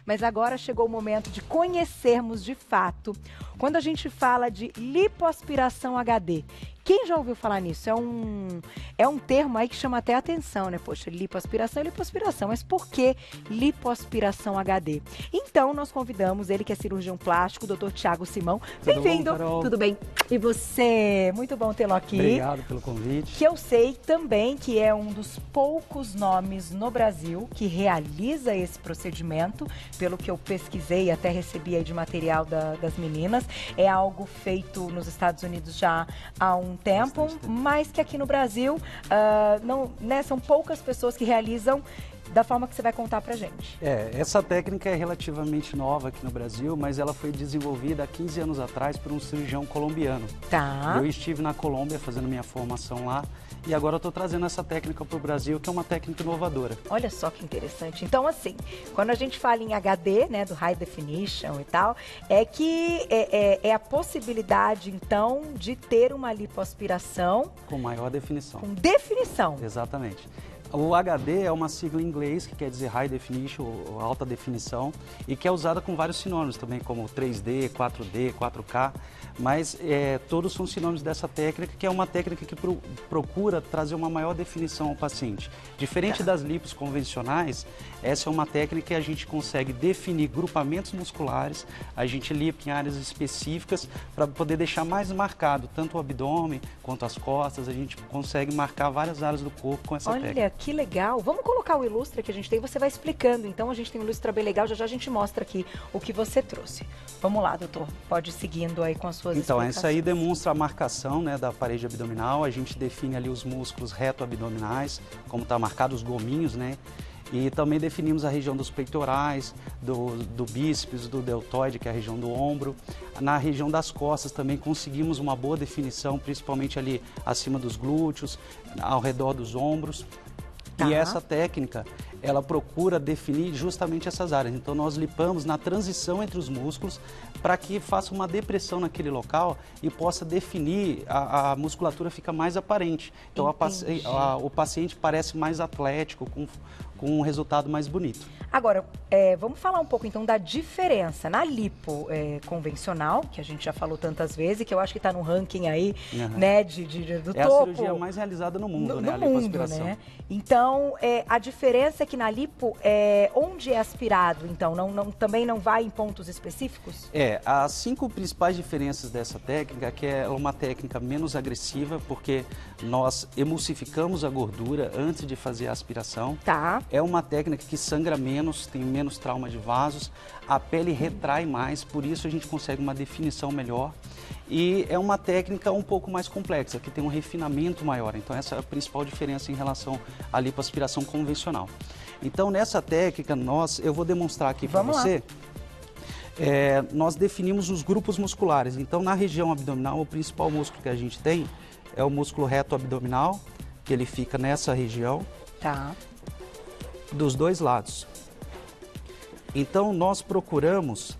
mas agora chegou o momento de conhecermos de fato. Quando a gente fala de lipoaspiração HD, quem já ouviu falar nisso? É um termo aí que chama até a atenção, né? Poxa, lipoaspiração é lipoaspiração, mas por que lipoaspiração HD? Então, nós convidamos ele, que é cirurgião plástico, o Dr. Tiago Simão. Bem-vindo. Tudo bem? E você? Muito bom tê-lo aqui. Obrigado pelo convite. Que eu sei também que é um dos poucos nomes no Brasil que realiza esse procedimento, pelo que eu pesquisei e até recebi aí de material das meninas. É algo feito nos Estados Unidos já há um tempo, mas que aqui no Brasil não, né, são poucas pessoas que realizam da forma que você vai contar pra gente. Essa técnica é relativamente nova aqui no Brasil, mas ela foi desenvolvida há 15 anos atrás por um cirurgião colombiano. Tá. Eu estive na Colômbia fazendo minha formação lá e agora eu estou trazendo essa técnica para o Brasil, que é uma técnica inovadora. Olha só que interessante. Então, assim, quando a gente fala em HD, né, do High Definition e tal, é que é a possibilidade, então, de ter uma lipoaspiração... Com maior definição. Com definição. Exatamente. O HD é uma sigla em inglês que quer dizer High Definition, ou alta definição, e que é usada com vários sinônimos também, como 3D, 4D, 4K, mas todos são sinônimos dessa técnica, que é uma técnica que procura trazer uma maior definição ao paciente. Diferente das lipos convencionais, essa é uma técnica que a gente consegue definir grupamentos musculares, a gente lipa em áreas específicas para poder deixar mais marcado tanto o abdômen quanto as costas, a gente consegue marcar várias áreas do corpo com essa técnica. Olha, que legal. Vamos colocar o ilustre que a gente tem, você vai explicando. Então, a gente tem um ilustre bem legal, já a gente mostra aqui o que você trouxe. Vamos lá, doutor. Pode ir seguindo aí com as suas explicações. Então, essa aí demonstra a marcação, né, da parede abdominal. A gente define ali os músculos reto-abdominais, como está marcado os gominhos, né? E também definimos a região dos peitorais, do bíceps, do deltoide, que é a região do ombro. Na região das costas também conseguimos uma boa definição, principalmente ali acima dos glúteos, ao redor dos ombros. Tá. E essa técnica, ela procura definir justamente essas áreas. Então, nós lipamos na transição entre os músculos para que faça uma depressão naquele local e possa definir, a musculatura fica mais aparente. Então, o paciente parece mais atlético, com um resultado mais bonito. Agora, vamos falar um pouco então da diferença na lipo convencional, que a gente já falou tantas vezes, que eu acho que está no ranking aí, né, do topo. É a cirurgia mais realizada no mundo, né, a lipoaspiração. Né? Então, a diferença é que na lipo, onde é aspirado, então, também não vai em pontos específicos? As 5 principais diferenças dessa técnica, que é uma técnica menos agressiva, porque nós emulsificamos a gordura antes de fazer a aspiração. Tá. É uma técnica que sangra menos, tem menos trauma de vasos, a pele retrai mais, por isso a gente consegue uma definição melhor. E é uma técnica um pouco mais complexa, que tem um refinamento maior. Então essa é a principal diferença em relação à lipoaspiração convencional. Então nessa técnica, eu vou demonstrar aqui para você. Nós definimos os grupos musculares. Então na região abdominal, o principal músculo que a gente tem é o músculo reto abdominal, que ele fica nessa região. Tá. Dos dois lados. Então, nós procuramos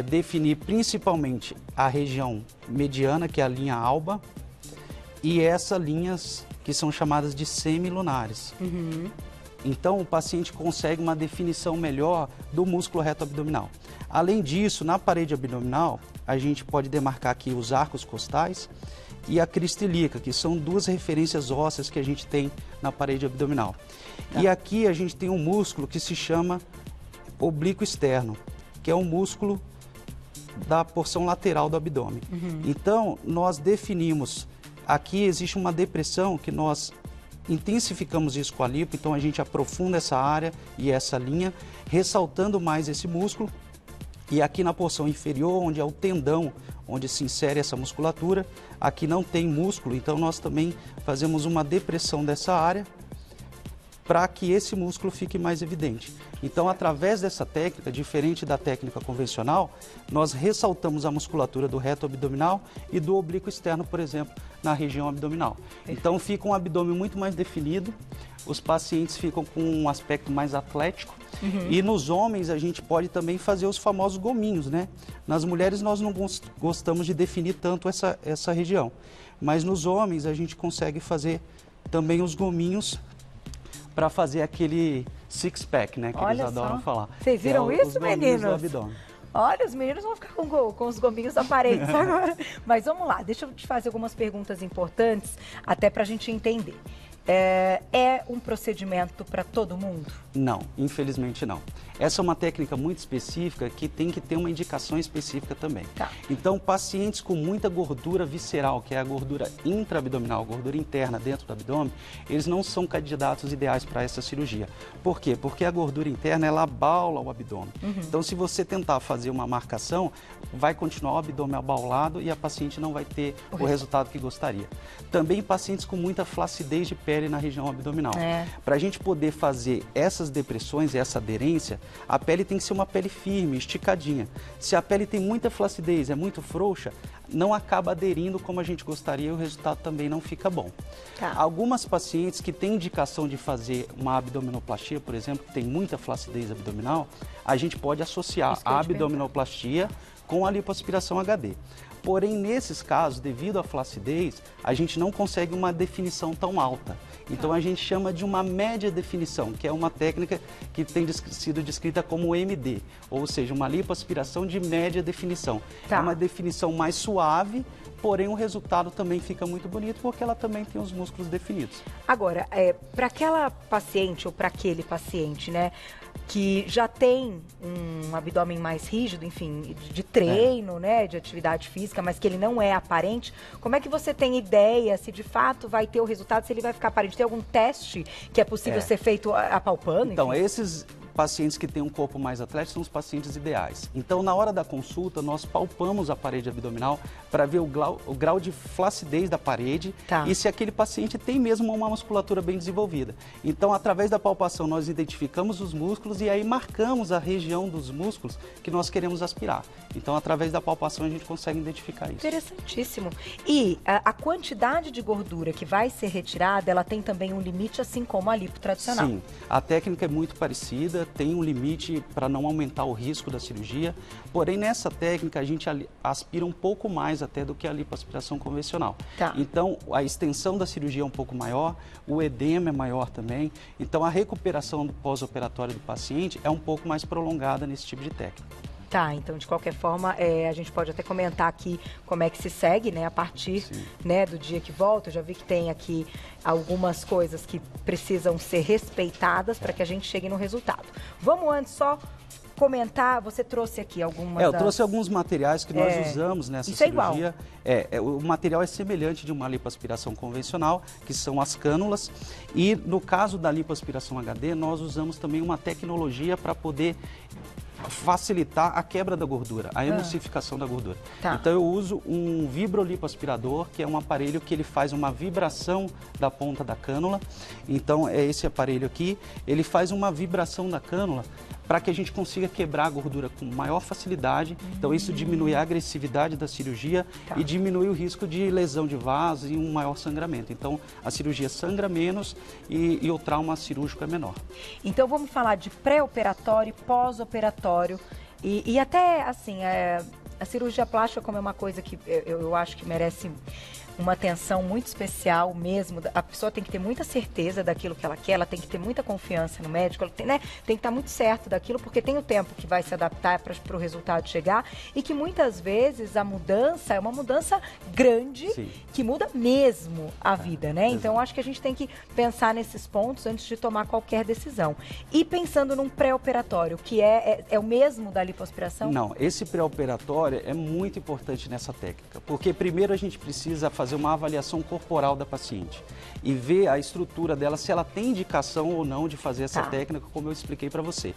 definir principalmente a região mediana, que é a linha alba, e essas linhas que são chamadas de semilunares. Então, o paciente consegue uma definição melhor do músculo reto abdominal. Além disso, na parede abdominal, a gente pode demarcar aqui os arcos costais e a crista ilíaca, que são 2 referências ósseas que a gente tem na parede abdominal. E aqui a gente tem um músculo que se chama oblíquo externo, que é um músculo da porção lateral do abdômen. Então, nós definimos, aqui existe uma depressão que nós intensificamos isso com a lipo, então a gente aprofunda essa área e essa linha, ressaltando mais esse músculo. E aqui na porção inferior, onde é o tendão, onde se insere essa musculatura, aqui não tem músculo, então nós também fazemos uma depressão dessa área para que esse músculo fique mais evidente. Então, através dessa técnica, diferente da técnica convencional, nós ressaltamos a musculatura do reto abdominal e do oblíquo externo, por exemplo, na região abdominal. Então, fica um abdômen muito mais definido, os pacientes ficam com um aspecto mais atlético. E nos homens, a gente pode também fazer os famosos gominhos, né? Nas mulheres, nós não gostamos de definir tanto essa região. Mas nos homens, a gente consegue fazer também os gominhos para fazer aquele six-pack, né, que Olha eles adoram falar. Vocês viram isso, os gominhos meninos? do abdômen. Olha, os meninos vão ficar com os gominhos aparentes agora. Mas vamos lá, deixa eu te fazer algumas perguntas importantes, até para a gente entender. É um procedimento para todo mundo? Não, infelizmente não. Essa é uma técnica muito específica que tem que ter uma indicação específica também. Tá. Então, pacientes com muita gordura visceral, que é a gordura intraabdominal, gordura interna dentro do abdômen, eles não são candidatos ideais para essa cirurgia. Por quê? Porque a gordura interna, ela abaula o abdômen. Então, se você tentar fazer uma marcação, vai continuar o abdômen abaulado e a paciente não vai ter o resultado que gostaria. Também pacientes com muita flacidez de pele na região abdominal. Para a gente poder fazer essas depressões e essa aderência, a pele tem que ser uma pele firme, esticadinha. Se a pele tem muita flacidez, é muito frouxa, não acaba aderindo como a gente gostaria e o resultado também não fica bom. Tá. Algumas pacientes que têm indicação de fazer uma abdominoplastia, por exemplo, que tem muita flacidez abdominal, a gente pode associar a abdominoplastia com a lipoaspiração HD. Porém, nesses casos, devido à flacidez, a gente não consegue uma definição tão alta. Então, a gente chama de uma média definição, que é uma técnica que tem sido descrita como MD, ou seja, uma lipoaspiração de média definição. É uma definição mais suave, porém o resultado também fica muito bonito, porque ela também tem os músculos definidos. Agora, para aquela paciente ou para aquele paciente, né, que já tem um abdômen mais rígido, enfim, de treino, né, de atividade física, mas que ele não é aparente, como é que você tem ideia se de fato vai ter o resultado, se ele vai ficar aparente? Tem algum teste que é possível ser feito apalpando? Então, esses pacientes que têm um corpo mais atlético são os pacientes ideais. Então, na hora da consulta, nós palpamos a parede abdominal para ver o grau de flacidez da parede e se aquele paciente tem mesmo uma musculatura bem desenvolvida. Então, através da palpação, nós identificamos os músculos e aí marcamos a região dos músculos que nós queremos aspirar. Então, através da palpação, a gente consegue identificar isso. Interessantíssimo. E a quantidade de gordura que vai ser retirada, ela tem também um limite, assim como a lipo tradicional? Sim, a técnica é muito parecida, tem um limite para não aumentar o risco da cirurgia, porém nessa técnica a gente aspira um pouco mais até do que a lipoaspiração convencional. Então a extensão da cirurgia é um pouco maior, o edema é maior também, então a recuperação do pós-operatório do paciente é um pouco mais prolongada nesse tipo de técnica. Tá, então de qualquer forma, a gente pode até comentar aqui como é que se segue, né, a partir do dia que volta. Eu já vi que tem aqui algumas coisas que precisam ser respeitadas para que a gente chegue no resultado. Vamos antes só comentar, você trouxe aqui algumas... Eu trouxe alguns materiais que nós usamos nessa cirurgia. O material é semelhante de uma lipoaspiração convencional, que são as cânulas. E no caso da lipoaspiração HD, nós usamos também uma tecnologia para poder facilitar a quebra da gordura, a emulsificação da gordura. Então eu uso um vibrolipoaspirador, que é um aparelho que ele faz uma vibração da ponta da cânula. Então é esse aparelho aqui, ele faz uma vibração da cânula para que a gente consiga quebrar a gordura com maior facilidade. Então isso diminui a agressividade da cirurgia e diminui o risco de lesão de vaso e um maior sangramento. Então a cirurgia sangra menos e o trauma cirúrgico é menor. Então vamos falar de pré-operatório, pós-operatório e até assim, a cirurgia plástica, como é uma coisa que eu acho que merece uma atenção muito especial mesmo. A pessoa tem que ter muita certeza daquilo que ela quer, ela tem que ter muita confiança no médico, ela tem, né, tem que estar muito certo daquilo, porque tem o tempo que vai se adaptar para o resultado chegar e que muitas vezes a mudança é uma mudança grande, que muda mesmo a vida, né? Então, acho que a gente tem que pensar nesses pontos antes de tomar qualquer decisão. E pensando num pré-operatório, que é o mesmo da lipoaspiração? Não, esse pré-operatório é muito importante nessa técnica, porque primeiro a gente precisa fazer uma avaliação corporal da paciente e ver a estrutura dela, se ela tem indicação ou não de fazer essa técnica, como eu expliquei para você.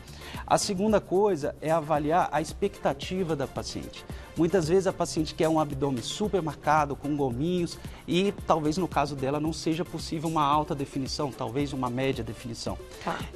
A segunda coisa é avaliar a expectativa da paciente. Muitas vezes a paciente quer um abdômen super marcado, com gominhos, e talvez no caso dela não seja possível uma alta definição, talvez uma média definição.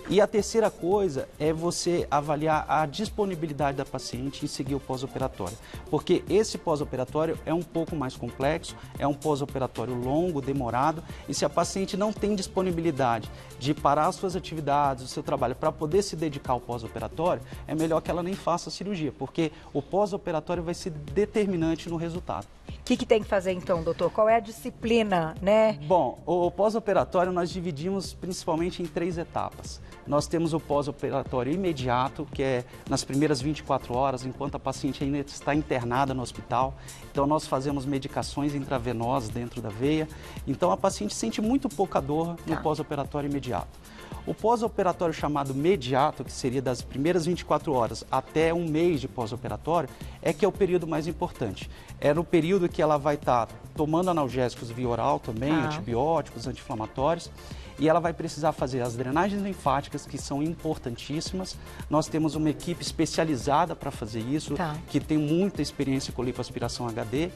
E a terceira coisa é você avaliar a disponibilidade da paciente em seguir o pós-operatório, porque esse pós-operatório é um pouco mais complexo, é um pós-operatório longo, demorado, e se a paciente não tem disponibilidade de parar as suas atividades, o seu trabalho, para poder se dedicar ao pós-operatório, é melhor que ela nem faça a cirurgia, porque o pós-operatório vai ser determinante no resultado. que tem que fazer então, doutor? Qual é a disciplina, né? Bom, o pós-operatório nós dividimos principalmente em 3 etapas. Nós temos o pós-operatório imediato, que é nas primeiras 24 horas, enquanto a paciente ainda está internada no hospital. Então nós fazemos medicações intravenosas dentro da veia. Então a paciente sente muito pouca dor no pós-operatório imediato. O pós-operatório chamado mediato, que seria das primeiras 24 horas até um mês de pós-operatório, é que é o período mais importante. É no período que ela vai estar tomando analgésicos via oral também, antibióticos, anti-inflamatórios, e ela vai precisar fazer as drenagens linfáticas, que são importantíssimas. Nós temos uma equipe especializada para fazer isso, que tem muita experiência com lipoaspiração HD.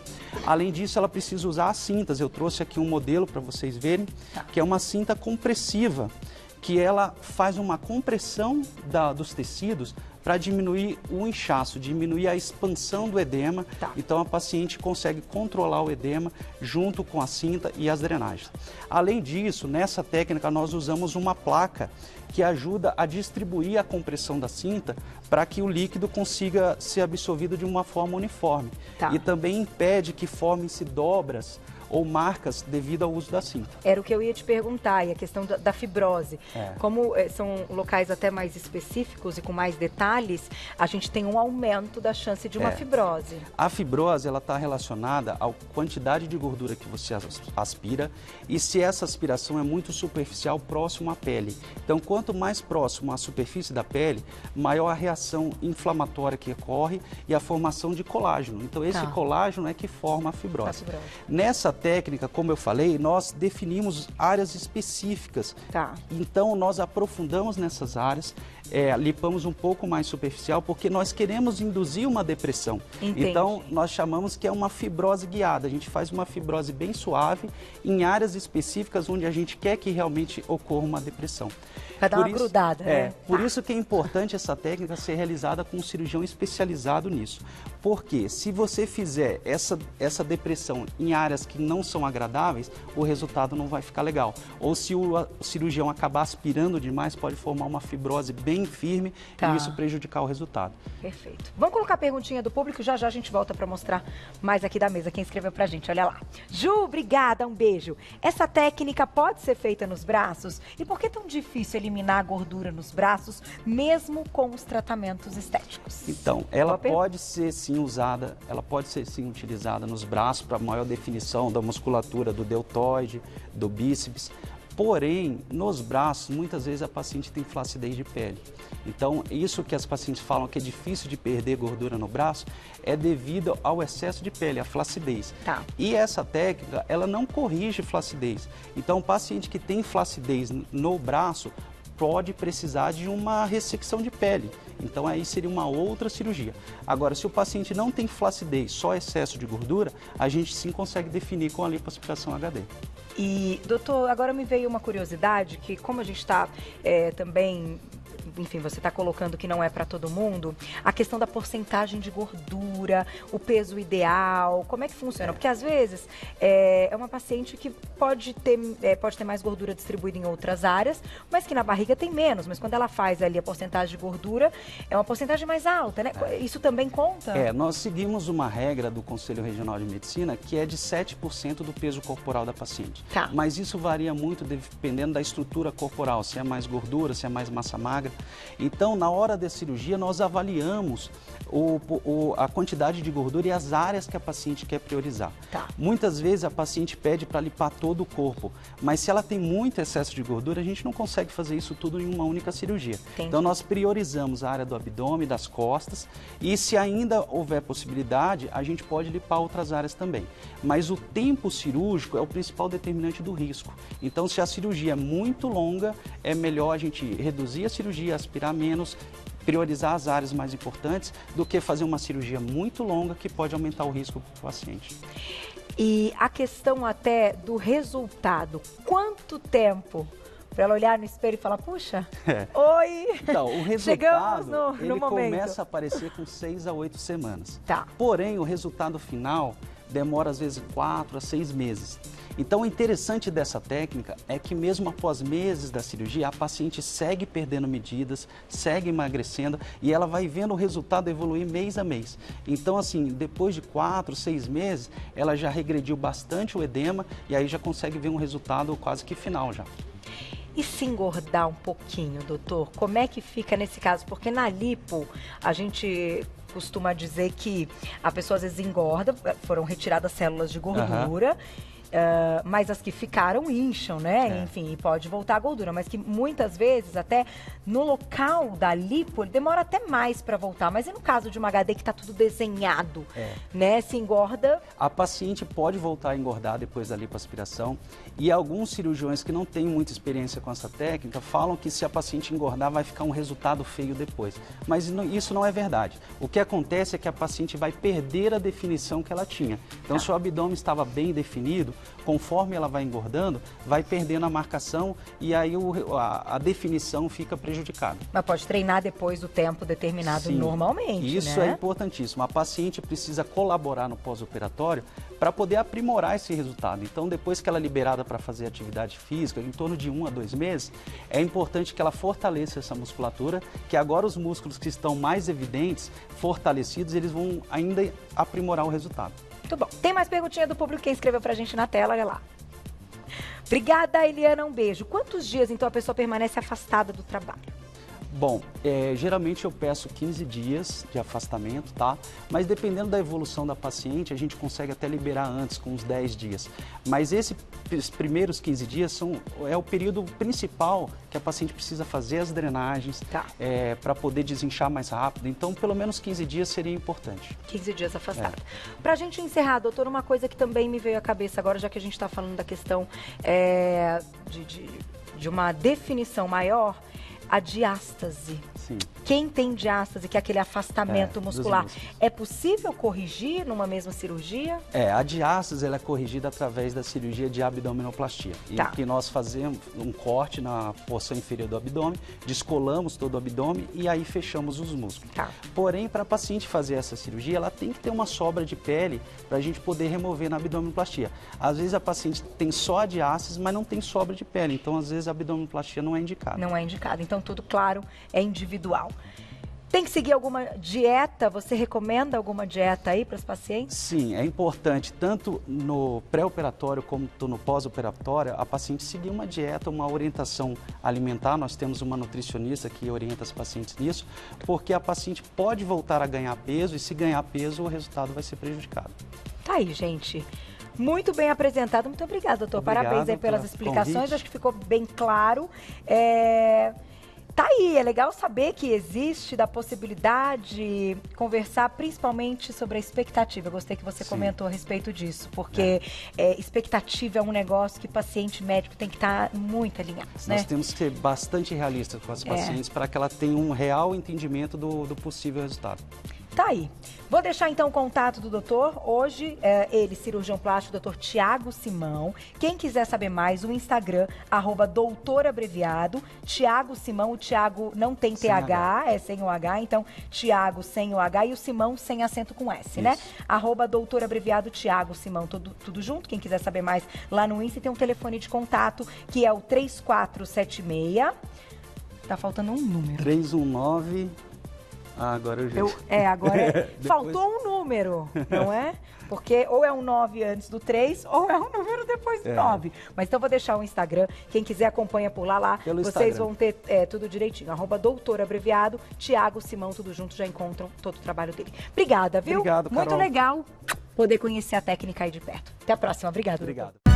Além disso, ela precisa usar as cintas. Eu trouxe aqui um modelo para vocês verem, que é uma cinta compressiva, que ela faz uma compressão dos tecidos para diminuir o inchaço, diminuir a expansão do edema. Então a paciente consegue controlar o edema junto com a cinta e as drenagens. Além disso, nessa técnica nós usamos uma placa que ajuda a distribuir a compressão da cinta para que o líquido consiga ser absorvido de uma forma uniforme. E também impede que formem-se dobras ou marcas devido ao uso da cinta. Era o que eu ia te perguntar, e a questão da fibrose. Como são locais até mais específicos e com mais detalhes, a gente tem um aumento da chance de uma fibrose. A fibrose, ela está relacionada à quantidade de gordura que você aspira e se essa aspiração é muito superficial, próximo à pele. Então, quanto mais próximo à superfície da pele, maior a reação inflamatória que ocorre e a formação de colágeno. Então, esse colágeno é que forma a fibrose. Nessa técnica, como eu falei, nós definimos áreas específicas. Então, nós aprofundamos nessas áreas, lipamos um pouco mais superficial, porque nós queremos induzir uma depressão. Então, nós chamamos que é uma fibrose guiada. A gente faz uma fibrose bem suave em áreas específicas onde a gente quer que realmente ocorra uma depressão. Para dar uma grudada, né? Por isso que é importante essa técnica ser realizada com um cirurgião especializado nisso. Porque se você fizer essa depressão em áreas que não são agradáveis, o resultado não vai ficar legal. Ou se o cirurgião acabar aspirando demais, pode formar uma fibrose bem firme e isso prejudicar o resultado. Perfeito. Vamos colocar a perguntinha do público, já já a gente volta para mostrar mais aqui da mesa quem escreveu pra gente, olha lá. Ju, obrigada, um beijo. Essa técnica pode ser feita nos braços? E por que é tão difícil eliminar a gordura nos braços, mesmo com os tratamentos estéticos? Então, ela pode ser sim usada, ela pode ser sim utilizada nos braços para maior definição da musculatura do deltoide, do bíceps. Porém, nos braços, muitas vezes a paciente tem flacidez de pele. Então, isso que as pacientes falam que é difícil de perder gordura no braço é devido ao excesso de pele, a flacidez. E essa técnica, ela não corrige flacidez. Então, o paciente que tem flacidez no braço pode precisar de uma ressecção de pele. Então, aí seria uma outra cirurgia. Agora, se o paciente não tem flacidez, só excesso de gordura, a gente sim consegue definir com a lipoaspiração HD. E, doutor, agora me veio uma curiosidade, que como a gente está também, enfim, você está colocando que não é para todo mundo, a questão da porcentagem de gordura, o peso ideal, como é que funciona? Porque às vezes é uma paciente que pode ter mais gordura distribuída em outras áreas, mas que na barriga tem menos, mas quando ela faz ali a porcentagem de gordura, é uma porcentagem mais alta, né? Isso também conta? Nós seguimos uma regra do Conselho Regional de Medicina que é de 7% do peso corporal da paciente. Mas isso varia muito dependendo da estrutura corporal, se é mais gordura, se é mais massa magra. Então, na hora da cirurgia, nós avaliamos a quantidade de gordura e as áreas que a paciente quer priorizar. Muitas vezes a paciente pede para limpar todo o corpo, mas se ela tem muito excesso de gordura, a gente não consegue fazer isso tudo em uma única cirurgia. Então, nós priorizamos a área do abdômen, das costas, e se ainda houver possibilidade, a gente pode limpar outras áreas também. Mas o tempo cirúrgico é o principal determinante do risco. Então, se a cirurgia é muito longa, é melhor a gente reduzir a cirurgia, aspirar menos, priorizar as áreas mais importantes do que fazer uma cirurgia muito longa que pode aumentar o risco para o paciente. E a questão até do resultado, quanto tempo para ela olhar no espelho e falar, puxa, oi, então, o resultado, chegamos no ele momento. Começa a aparecer com 6 a 8 semanas. Tá. Porém, o resultado final demora às vezes 4 a 6 meses. Então, o interessante dessa técnica é que mesmo após meses da cirurgia, a paciente segue perdendo medidas, segue emagrecendo e ela vai vendo o resultado evoluir mês a mês. Então, assim, depois de 4, 6 meses, ela já regrediu bastante o edema e aí já consegue ver um resultado quase que final já. E se engordar um pouquinho, doutor? Como é que fica nesse caso? Porque na lipo, a gente costuma dizer que a pessoa às vezes engorda, foram retiradas células de gordura, mas as que ficaram incham, né? Enfim, e pode voltar a gordura, mas que muitas vezes até no local da lipo ele demora até mais para voltar. Mas e no caso de uma HD que está tudo desenhado, né? Se engorda... A paciente pode voltar a engordar depois da lipoaspiração e alguns cirurgiões que não têm muita experiência com essa técnica falam que se a paciente engordar vai ficar um resultado feio depois. Mas isso não é verdade. O que acontece é que a paciente vai perder a definição que ela tinha. Então, se o abdômen estava bem definido, conforme ela vai engordando, vai perdendo a marcação e aí a definição fica prejudicada. Mas pode treinar depois do tempo determinado. Sim, normalmente, isso né? É importantíssimo. A paciente precisa colaborar no pós-operatório para poder aprimorar esse resultado. Então, depois que ela é liberada para fazer atividade física, em torno de 1 a 2 meses, é importante que ela fortaleça essa musculatura, que agora os músculos que estão mais evidentes, fortalecidos, eles vão ainda aprimorar o resultado. Muito bom. Tem mais perguntinha do público que escreveu pra gente na tela, olha lá. Obrigada, Eliana, um beijo. Quantos dias, então, a pessoa permanece afastada do trabalho? Bom, geralmente eu peço 15 dias de afastamento, tá? Mas dependendo da evolução da paciente, a gente consegue até liberar antes, com uns 10 dias. Mas esses primeiros 15 dias é o período principal que a paciente precisa fazer as drenagens, para poder desinchar mais rápido. Então, pelo menos 15 dias seria importante. 15 dias afastado. Pra gente encerrar, doutor, uma coisa que também me veio à cabeça agora, já que a gente está falando da questão de uma definição maior, a diástase. Sim. Quem tem diástase, que é aquele afastamento muscular, é possível corrigir numa mesma cirurgia? A diástase ela é corrigida através da cirurgia de abdominoplastia. E que nós fazemos um corte na porção inferior do abdômen, descolamos todo o abdômen e aí fechamos os músculos. Porém, para a paciente fazer essa cirurgia, ela tem que ter uma sobra de pele para a gente poder remover na abdominoplastia. Às vezes a paciente tem só a diástase, mas não tem sobra de pele. Então, às vezes, a abdominoplastia não é indicada. Não é indicada. Então, tudo claro, é individual. Tem que seguir alguma dieta? Você recomenda alguma dieta aí para os pacientes? Sim, é importante, tanto no pré-operatório como no pós-operatório, a paciente seguir uma dieta, uma orientação alimentar. Nós temos uma nutricionista que orienta as pacientes nisso, porque a paciente pode voltar a ganhar peso e se ganhar peso, o resultado vai ser prejudicado. Tá aí, gente. Muito bem apresentado. Muito obrigada, doutor. Obrigado, parabéns aí pelas explicações. Convite. Acho que ficou bem claro. Tá aí, é legal saber que existe da possibilidade de conversar principalmente sobre a expectativa. Eu gostei que você comentou a respeito disso, porque expectativa é um negócio que paciente e médico tem que estar muito alinhados, né? Nós temos que ser bastante realistas com as pacientes para que ela tenha um real entendimento do possível resultado. Tá aí. Vou deixar então o contato do doutor. Hoje, ele, cirurgião plástico, doutor Tiago Simão. Quem quiser saber mais, o Instagram, @doutorabreviado. Tiago Simão, o Tiago não tem TH, é sem o H, então Tiago sem o H e o Simão sem acento com S, né? @doutorabreviado, Tiago Simão, tudo junto. Quem quiser saber mais lá no Insta, tem um telefone de contato que é o 3476. Tá faltando um número. 319... agora eu já... agora faltou um número, não é? Porque ou é um 9 antes do 3, ou é um número depois do 9. Mas então vou deixar o Instagram, quem quiser acompanha por lá. Pelo vocês Instagram. Vão ter tudo direitinho. @doutorabreviado, Tiago Simão, tudo junto, já encontram todo o trabalho dele. Obrigada, viu? Obrigado, Carol. Muito legal poder conhecer a técnica aí de perto. Até a próxima. Obrigada. Obrigado.